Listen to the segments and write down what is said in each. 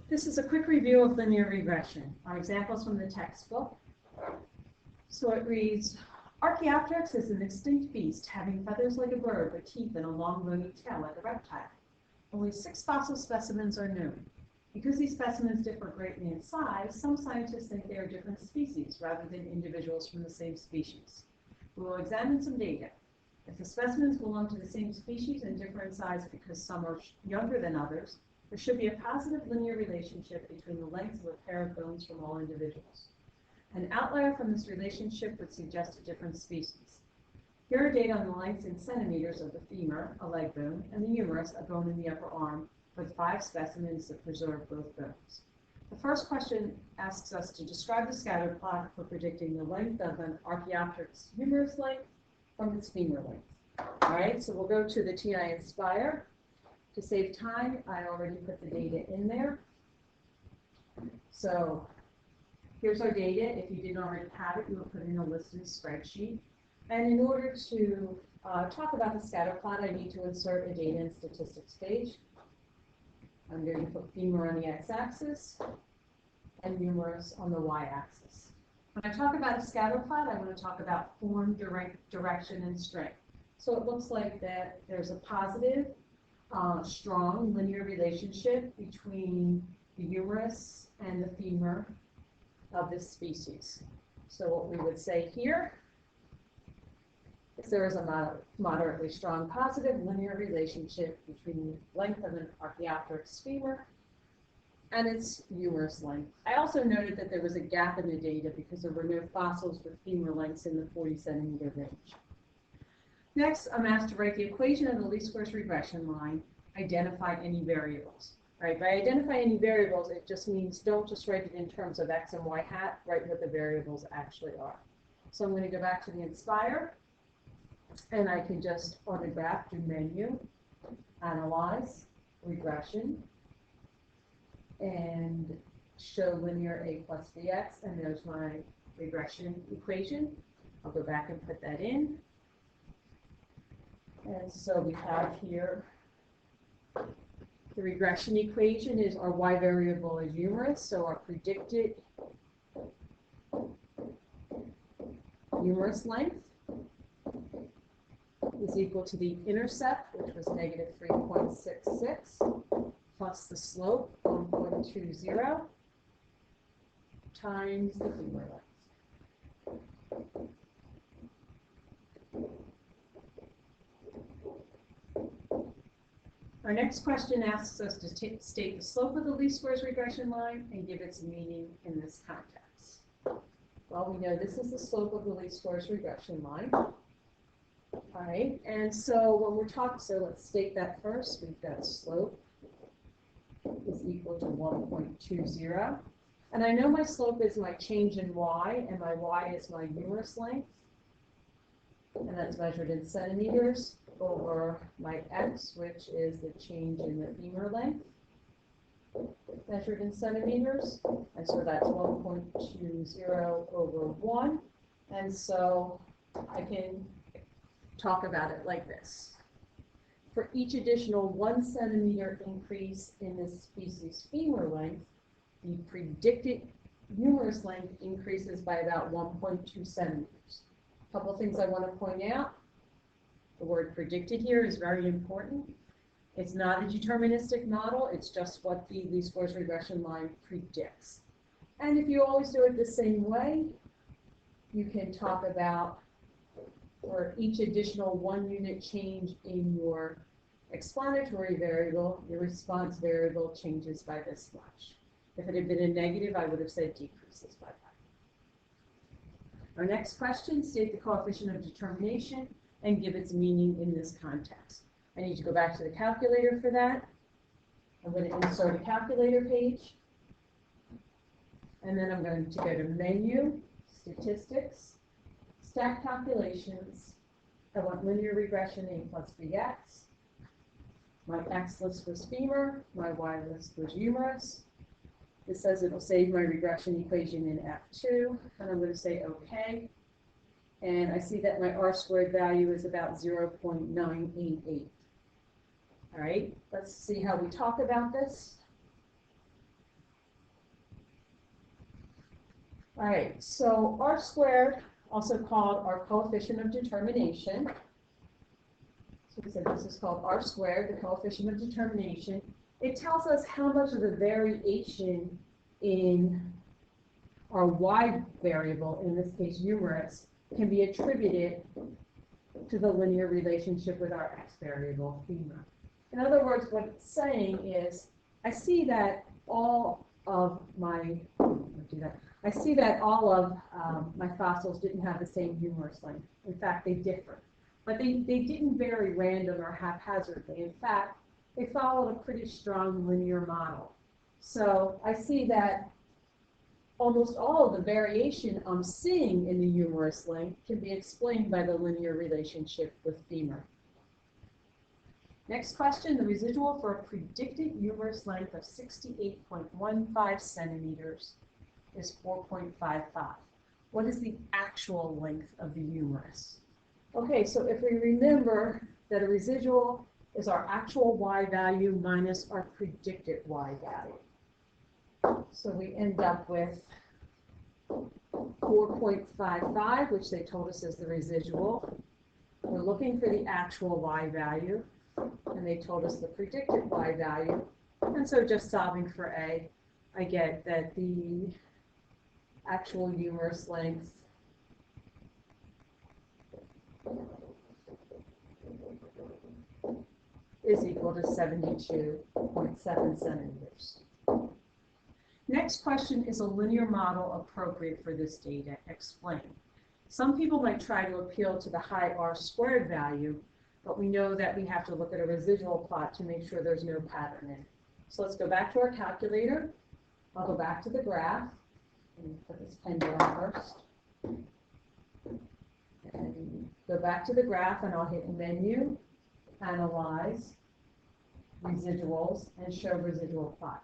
This is a quick review of linear regression. Our examples from the textbook. So it reads, Archaeopteryx is an extinct beast having feathers like a bird but teeth and a long bony tail like a reptile. Only 6 fossil specimens are known. Because these specimens differ greatly in size, some scientists think they are different species rather than individuals from the same species. We will examine some data. If the specimens belong to the same species and differ in size because some are younger than others, there should be a positive linear relationship between the lengths of a pair of bones from all individuals. An outlier from this relationship would suggest a different species. Here are data on the lengths in centimeters of the femur, a leg bone, and the humerus, a bone in the upper arm, with 5 specimens that preserve both bones. The first question asks us to describe the scatter plot for predicting the length of an Archaeopteryx humerus length from its femur length. All right, so we'll go to the TI Inspire. To save time, I already put the data in there. So here's our data. If you didn't already have it, you will put in a listed spreadsheet. And in order to talk about the scatter plot, I need to insert a data and statistics page. I'm going to put femur on the x-axis and humerus on the y-axis. When I talk about a scatter plot, I want to talk about form, direction, and strength. So it looks like that there's a positive, strong linear relationship between the humerus and the femur of this species. So what we would say here is there is a moderately strong positive linear relationship between the length of an Archaeopteryx femur and its humerus length. I also noted that there was a gap in the data because there were no fossils with femur lengths in the 40 centimeter range. Next, I'm asked to write the equation of the least squares regression line, identify any variables. Right? By identify any variables, it just means don't just write it in terms of x and y hat, write what the variables actually are. So I'm going to go back to the Inspire, and I can just on the graph do menu, analyze, regression, and show linear a plus bx, and there's my regression equation. I'll go back and put that in. And so we have here the regression equation is our y variable is humerus, so our predicted humerus length is equal to the intercept, which was negative 3.66, plus the slope, 1.20, times the femur length. Our next question asks us to state the slope of the least squares regression line and give its meaning in this context. Well, we know this is the slope of the least squares regression line. All right, and so when we're talking, so let's state that first. We've got slope is equal to 1.20. And I know my slope is my change in y, and my y is my humerus length. And that's measured in centimeters over my x, which is the change in the femur length, measured in centimeters. And so that's 1.20 over 1. And so I can talk about it like this. For each additional 1 centimeter increase in this species' femur length, the predicted humerus length increases by about 1.2 centimeters. A couple of things I want to point out. The word predicted here is very important. It's not a deterministic model. It's just what the least squares regression line predicts. And if you always do it the same way, you can talk about for each additional 1 unit change in your explanatory variable, your response variable changes by this much. If it had been a negative, I would have said decreases by that. Our next question, state the coefficient of determination and give its meaning in this context. I need to go back to the calculator for that. I'm going to insert a calculator page. And then I'm going to go to Menu, Statistics, Stack Calculations. I want linear regression a plus bx. My x list was femur. My y list was humerus. It says it will save my regression equation in F2. And I'm going to say OK. And I see that my R squared value is about 0.988. All right, let's see how we talk about this. All right, so R squared, also called our coefficient of determination. So we said this is called R squared, the coefficient of determination. It tells us how much of the variation in our y variable, in this case humerus, can be attributed to the linear relationship with our x variable, femur. In other words, what it's saying is, I see that all of my my fossils didn't have the same humerus length. In fact, they differ. But they didn't vary random or haphazardly. In fact, they followed a pretty strong linear model. So I see that almost all of the variation I'm seeing in the humerus length can be explained by the linear relationship with femur. Next question, the residual for a predicted humerus length of 68.15 centimeters is 4.55. What is the actual length of the humerus? Okay, so if we remember that a residual is our actual y value minus our predicted y value. So we end up with 4.55, which they told us is the residual. We're looking for the actual y value, and they told us the predicted y value. And so just solving for A, I get that the actual humerus length is equal to 72.7 centimeters. Next question, is a linear model appropriate for this data? Explain. Some people might try to appeal to the high R squared value, but we know that we have to look at a residual plot to make sure there's no pattern in it. So let's go back to our calculator. I'll go back to the graph. And put this pen down first. And go back to the graph, and I'll hit Menu, Analyze, Residuals, and Show Residual Plot.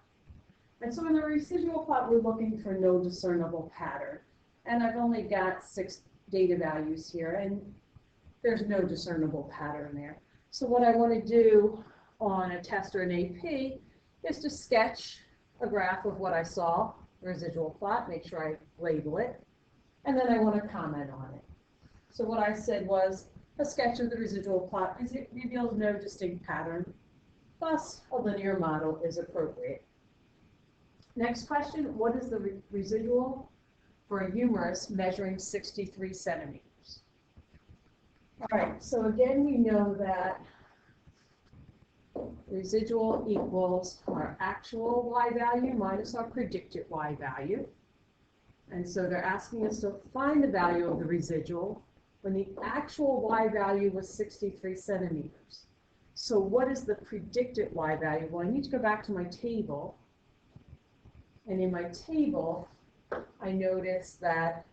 And so in the residual plot, we're looking for no discernible pattern. And I've only got 6 data values here, and there's no discernible pattern there. So what I want to do on a test or an AP is to sketch a graph of what I saw, residual plot, make sure I label it, and then I want to comment on it. So what I said was, a sketch of the residual plot is it reveals no distinct pattern, thus a linear model is appropriate. Next question, what is the residual for a humerus measuring 63 centimeters? All right, so again, we know that residual equals our actual y value minus our predicted y value. And so they're asking us to find the value of the residual when the actual y value was 63 centimeters. So what is the predicted y value? Well, I need to go back to my table. And in my table, I notice that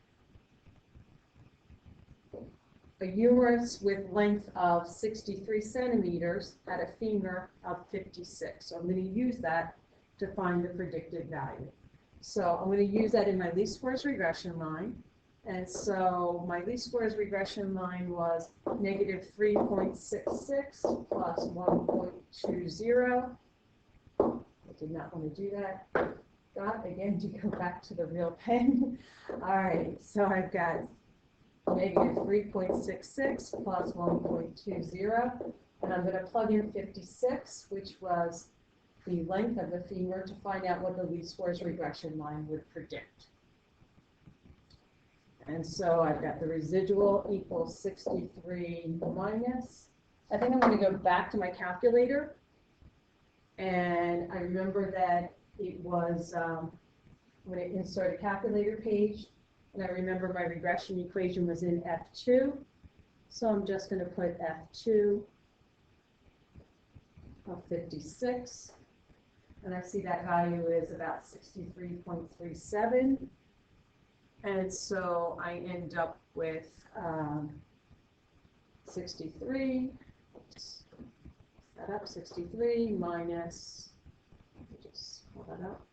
a humerus with length of 63 centimeters had a femur of 56. So I'm going to use that to find the predicted value. So I'm going to use that in my least squares regression line. And so my least squares regression line was negative 3.66 plus 1.20. I did not want to do that. Again, to go back to the real pen. All right, so I've got negative 3.66 plus 1.20, and I'm going to plug in 56, which was the length of the femur, to find out what the least squares regression line would predict. And so I've got the residual equals 63 minus. I think I'm going to go back to my calculator, and I remember that it was when I insert a calculator page, and I remember my regression equation was in F2, so I'm just going to put F2 of 56, and I see that value is about 63.37, and so I end up with 63, set up 63 minus, just pull that up.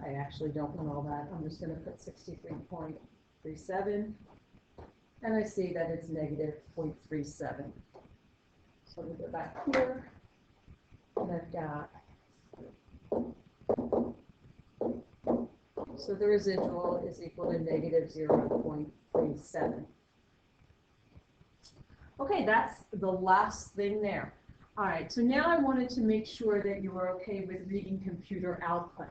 I actually don't want all that. I'm just going to put 63.37, and I see that it's negative 0.37. So we go back here, and I've got So the residual is equal to negative 0.37. Okay, that's the last thing there. All right, so now I wanted to make sure that you were okay with reading computer output.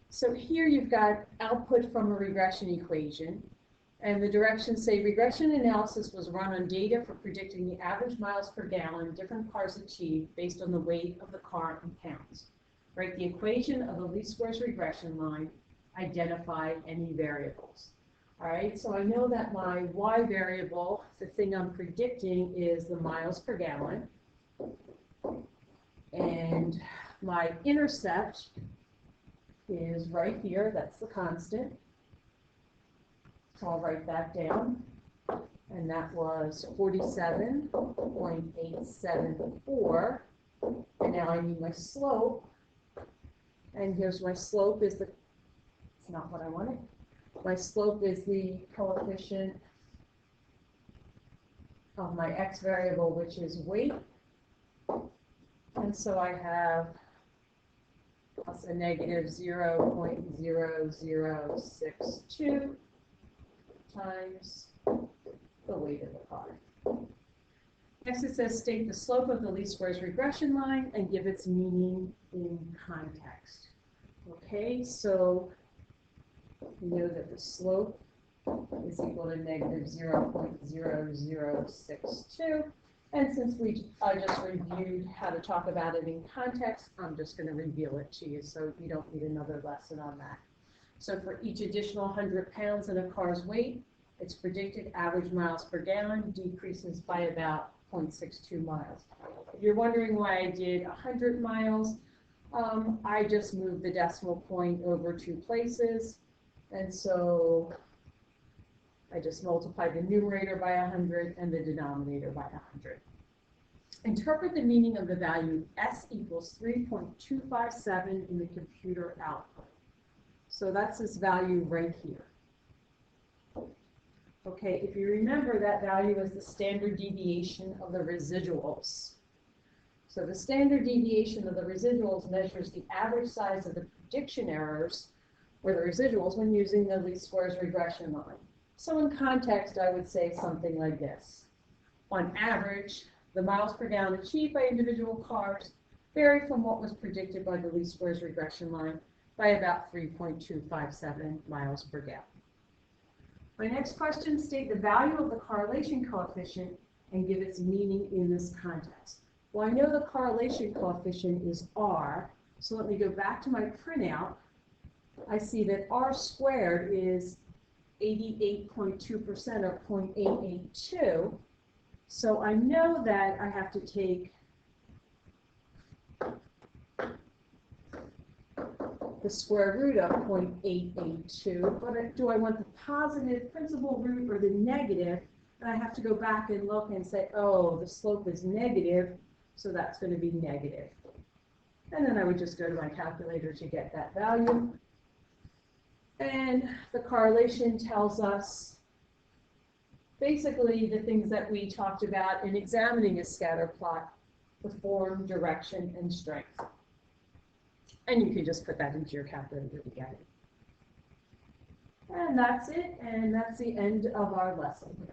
So here you've got output from a regression equation, and the directions say regression analysis was run on data for predicting the average miles per gallon different cars achieved based on the weight of the car in pounds. Write the equation of the least squares regression line, identify any variables. All right, so I know that my y variable, the thing I'm predicting, is the miles per gallon. And my intercept is right here, that's the constant. So I'll write that down. And that was 47.874. And now I need my slope. And here's my slope is the, it's not what I wanted. My slope is the coefficient of my x variable, which is weight. And so I have plus a negative 0.0062 times the weight of the car. Next it says state the slope of the least squares regression line and give its meaning in context. Okay, so we know that the slope is equal to negative 0.0062. And since I just reviewed how to talk about it in context, I'm just going to reveal it to you so you don't need another lesson on that. So for each additional 100 pounds in a car's weight, its predicted average miles per gallon decreases by about 0.62 miles. If you're wondering why I did 100 miles, I just moved the decimal point over 2 places. And so I just multiplied the numerator by 100 and the denominator by 100. Interpret the meaning of the value s equals 3.257 in the computer output. So that's this value right here. Okay, if you remember, that value is the standard deviation of the residuals. So the standard deviation of the residuals measures the average size of the prediction errors, or the residuals, when using the least squares regression line. So in context, I would say something like this. On average, the miles per gallon achieved by individual cars vary from what was predicted by the least squares regression line by about 3.257 miles per gallon. My next question, state the value of the correlation coefficient and give its meaning in this context. Well, I know the correlation coefficient is R, so let me go back to my printout. I see that R squared is 88.2% or 0.882. So I know that I have to take the square root of 0.882, but do I want the positive principal root or the negative? And I have to go back and look and say, oh, the slope is negative, so that's going to be negative. And then I would just go to my calculator to get that value. And the correlation tells us basically the things that we talked about in examining a scatter plot: the form, direction, and strength. And you can just put that into your calculator to get it. And that's it, and that's the end of our lesson.